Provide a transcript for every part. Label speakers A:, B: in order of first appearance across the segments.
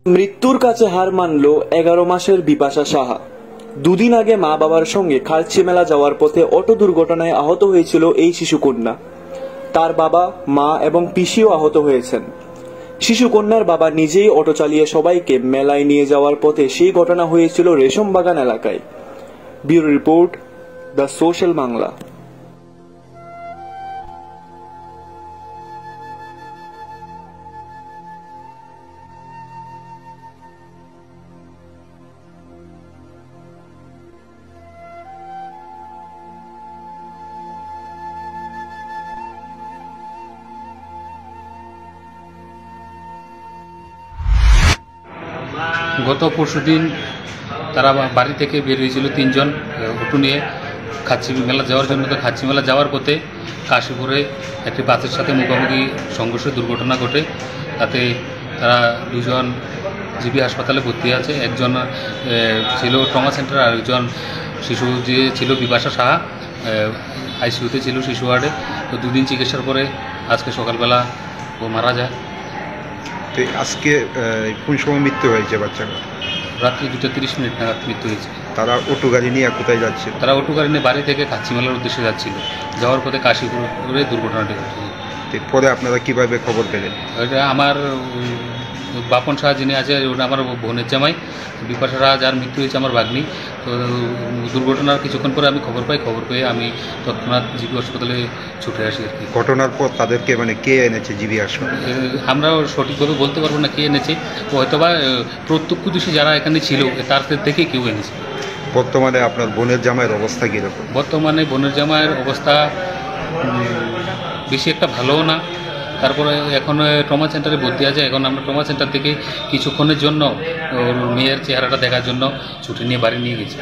A: মৃত্যুর কাছে হার মানল 11 মাসের বিপাশা সাহা। দুদিন আগে মা বাবার সঙ্গে খালচি মেলা যাওয়ার পথে অটো দুর্ঘটনায় আহত হয়েছিল এই শিশুকন্যা। তার বাবা, মা এবং পিসিও আহত হয়েছেন। শিশুকন্যার বাবা নিজেই অটো চালিয়ে সবাইকে মেলায় নিয়ে যাওয়ার পথে সেই ঘটনা হয়েছিল রেশমবাগান এলাকায়। Bureau report, the social Bangla.
B: গত পরশুদিন তারা বাড়ি থেকে বের হয়েছিল 3 জন অটো নিয়ে খাচ্ছি মেলা যাওয়ার জন্য। তো খাচ্ছি মেলা যাওয়ার পথে কাশীপুরে একটি বাসের সাথে মুখোমুখি সংঘর্ষের দুর্ঘটনা ঘটে। তাতে তারা 2 জন জিবি হাসপাতালে ভর্তি আছে। একজন ছিল ট্রমা সেন্টার, আর একজন শিশু যে ছিল বিপাশা সাহা আইসিইউতে ছিল শিশু ওয়ার্ডে। তো 2 দিন চিকিৎসার পরে আজকে সকালবেলা ও মারা যায়।
C: তো আজকে কোন সময় মৃত্যু হয়েছে বাচ্চাটা?
B: রাত্রি 2:30 নাগাদ মৃত্যু হয়েছে।
C: তারা অটো গাড়ি নিয়ে কোথায় যাচ্ছে?
B: তারা অটো গাড়ি নিয়ে বাড়ি থেকে খাচ্ছি মেলার উদ্দেশ্যে যাচ্ছিল। যাওয়ার পথে কাশীপুরে দুর্ঘটনাটি ঘটেছে।
C: পরে আপনারা কিভাবে খবর পেলেন?
B: ওইটা আমার বাপন সাহা যিনি আছে, ওটা আমার বোনের জামাই। বিপাশা সাহা যার মৃত্যু হয়েছে আমার ভাগ্নি। তো দুর্ঘটনার কিছুক্ষণ পরে আমি খবর পেয়ে আমি তৎক্ষণাৎ জিবি হাসপাতালে ছুটে আসি আর কি।
C: ঘটনার পর তাদেরকে কে এনেছে জিবি হাসপাতালে?
B: আমরাও সঠিকভাবে বলতে পারবো না কে এনেছে। হয়তোবা প্রত্যক্ষদর্শী যারা এখানে ছিল তার থেকে কেউ এনেছে।
C: বর্তমানে আপনার বোনের জামাইয়ের অবস্থা কীরকম?
B: বর্তমানে বোনের জামাইয়ের অবস্থা বেশি একটা ভালোও না। তারপরে এখন ট্রমা সেন্টারে ভর্তি আছে। এখন আমরা ট্রমা সেন্টার থেকে কিছুক্ষণের জন্য ওর মেয়ের চেহারাটা দেখার জন্য ছুটি নিয়ে বাড়ি নিয়ে গেছি।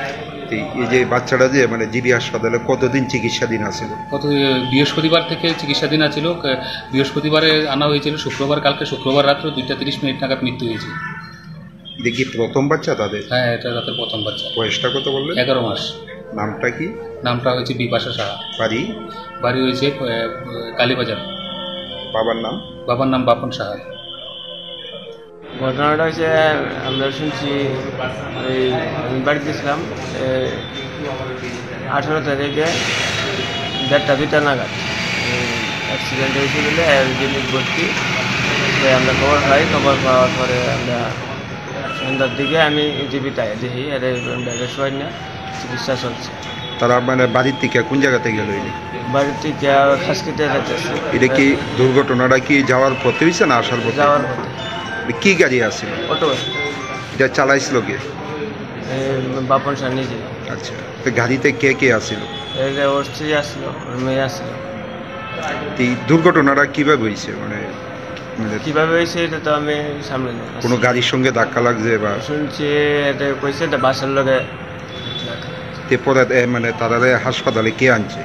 C: এই যে বাচ্চাটা যে জিবি হাসপাতালে কতদিন চিকিৎসাধীন আছিল?
B: বৃহস্পতিবার থেকে চিকিৎসাধীন আছিল। বৃহস্পতিবারে আনা হয়েছিল, কালকে শুক্রবার রাত্রে 2:30 নাগাদ মৃত্যু হয়েছে।
C: দেখি প্রথম বাচ্চা তাদের?
B: হ্যাঁ, এটা তাদের প্রথম বাচ্চা।
C: বয়সটা কত বললেন?
B: 11 মাস।
C: নামটা কি?
B: নামটা হয়েছে বিপাশা সাহা। বাড়ি হয়েছে কালীবাজার। বাবার নাম বাপন সাহা।
D: ঘটনাটা হয়েছে, আমরা শুনছি আমি বাড়িতে ছিলাম 18 তারিখে 1:30-2টা নাগাদ অ্যাক্সিডেন্ট হয়েছে বলে জিনিস ভর্তি। আমরা খবর পাওয়ার পরে আমরা সন্ধ্যার দিকে আমি জিবিটায় দেখি সবাই না চিকিৎসা চলছে।
C: তারা বাড়ির থেকে কোন জায়গাতে গেল?
D: বাড়ির থেকে খাসকিতে যাইতেছে।
C: এটা কি দুর্ঘটনাটা কি যাওয়ার পথে হয়েছে না আসার পথে?
D: যাওয়ার পথে।
C: কি গাড়ি আসছিল?
D: অটো। এটা
C: চালাইছিল কে?
D: বাপন সাহা নিজে।
C: আচ্ছা, তো গাড়িতে কে আসছিল?
D: ওর স্ত্রী আসছিল, ওর মেয়ে আসছিল।
C: এই দুর্ঘটনাটা কিভাবে হয়েছে?
D: কিভাবে হয়েছে এটা তো আমি সামনে
C: কোনো গাড়ির সঙ্গে ধাক্কা লাগছে বা
D: শুনছি, এটা কইছে এটা বাসের লগে।
C: পরে তারা হাসপাতালে কে আনছে?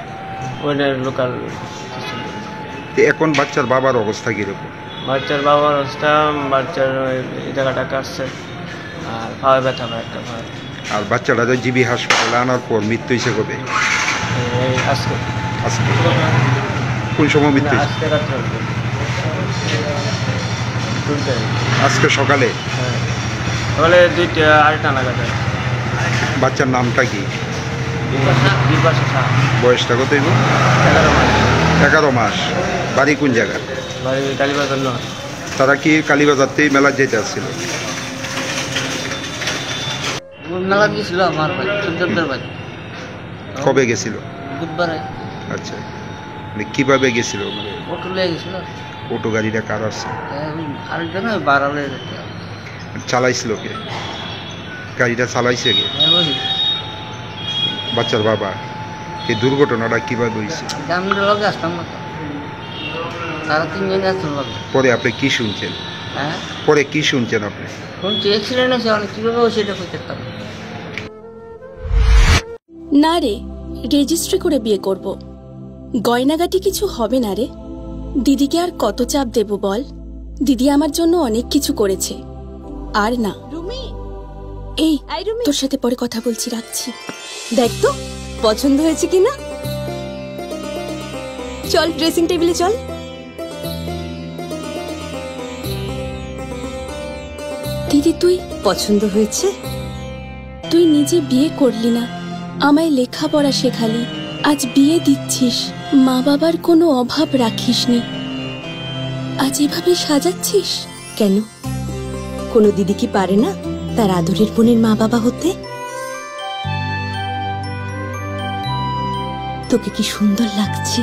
D: ওইটার লোকাল।
C: এখন বাচ্চার বাবার অবস্থা কিরকম?
D: বাচ্চার বাবার অবস্থা, বাচ্চার এই জায়গাটা কাটছে আর পায়ে ব্যথা একটা পায়ে।
C: আর বাচ্চাটা জিবি হাসপাতালে আনার পর মৃত্যু হয়েছে কবে?
D: আজকে।
C: কোন সময় মৃত্যু? আজকে সকালে।
D: হ্যাঁ, সকালে 2:30 নাগাদ।
C: বাচ্চার নামটা কি?
D: বিপাশা সাহা।
C: বয়সটা কত? 11 মাস। বাড়ি কোন জায়গা?
D: বাড়ি কালীবাজার নয়।
C: তারা কি কালীবাজারতেই মেলা যেতে আসছিল?
E: নাগাদ গেছিল আমার ভাই, সুন্দরদের ভাই।
C: কবে গেছিল?
E: বুধবারে।
C: আচ্ছা, কিভাবে গেছিল?
E: অটো লিয়ে গেছিল।
C: অটো গাড়িটা কার আসছে?
E: আরেকজন বাড়ালে
C: চালাইছিল কে? গাড়িটা চালাইছে কে? বাচ্চার বাবা। এই দুর্ঘটনাটা কিভাবে হয়েছে?
E: আমরা লগে আসতাম না, তারা 3 জন আসতাম লগে।
C: পরে আপনি কি শুনছেন?
E: হ্যাঁ,
C: পরে কি শুনছেন আপনি?
E: শুনছি অ্যাক্সিডেন্ট হয়েছে, অনেক কীভাবে হয়েছে এটা কইতে পারতাম
F: না রে। রেজিস্ট্রি করে বিয়ে করব, গয়নাগাটি কিছু হবে না রে। দিদিকে আর কত চাপ দেব বল? দিদি আমার জন্য অনেক কিছু করেছে। আর না, এই তোর সাথে পরে কথা বলছি, রাখছি। দেখ তো পছন্দ হয়েছে কিনা। চল ড্রেসিং টেবিলে চল। দিদি তুই
G: পছন্দ হয়েছে?
F: তুই নিজে বিয়ে করলি না, আমায় লেখাপড়া শেখালি, আজ বিয়ে দিচ্ছিস, মা বাবার কোনো অভাব রাখিসনি, আজ এভাবে সাজাচ্ছিস
G: কেন, কোনো দিদি কি পারে না তার আদরের বোনের মা বাবা হতে? তোকে কি সুন্দর লাগছে।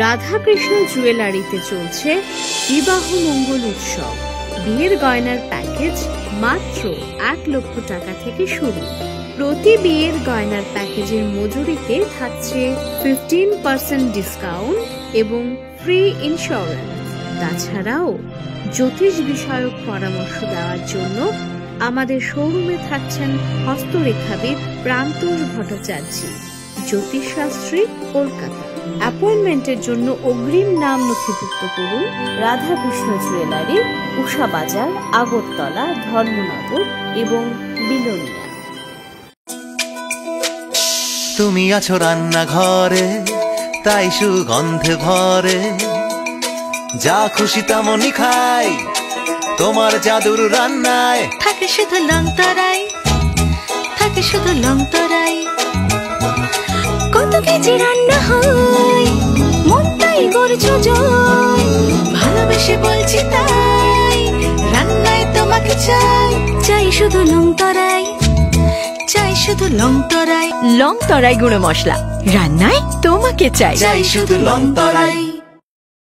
H: রাধাকৃষ্ণ জুয়েলারিতে চলছে বিবাহ মঙ্গল উৎসব। বিয়ের গয়নার প্যাকেজ মাত্র 1 লক্ষ টাকা থেকে শুরু। প্রতি বিয়ের গয়নার প্যাকেজের মজুরিতে থাকছে 15% ডিসকাউন্ট এবং ফ্রি ইন্স্যুরেন্স। তাছাড়াও জ্যোতিষ বিষয়ক পরামর্শ দেওয়ার জন্য আমাদের শোরুমে থাকছেন হস্তরেখাবিদ প্রান্তোষ ভট্টাচার্য, জ্যোতিষশাস্ত্রী, কলকাতা। অ্যাপয়েন্টমেন্টের জন্য অগ্রিম নাম নথিভুক্ত করুন রাধাকৃষ্ণ জুয়েলারি, উষা বাজার, আগরতলা, ধর্মনগর এবং বিলোনিয়া।
I: তুমি আছো রান্নাঘরে, তাই সুগন্ধে ভরে, যা খুশি তেমনই খাই, তোমার জাদুর রান্নায়
J: থাকে শুধু লং তরাই, থাকে শুধু লং তরাই। কত কেজি রান্না হয়, মনটাই করছো জয়, ভালোবেসে বলছি তাই, রান্নায় তোমাকে চাই, চাই শুধু লং তরাই, চাই শুধু লং তরাই। লং তরাই গুঁড়ো মশলা, রান্নায় তোমাকে চাই, চাই শুধু লং তরাই।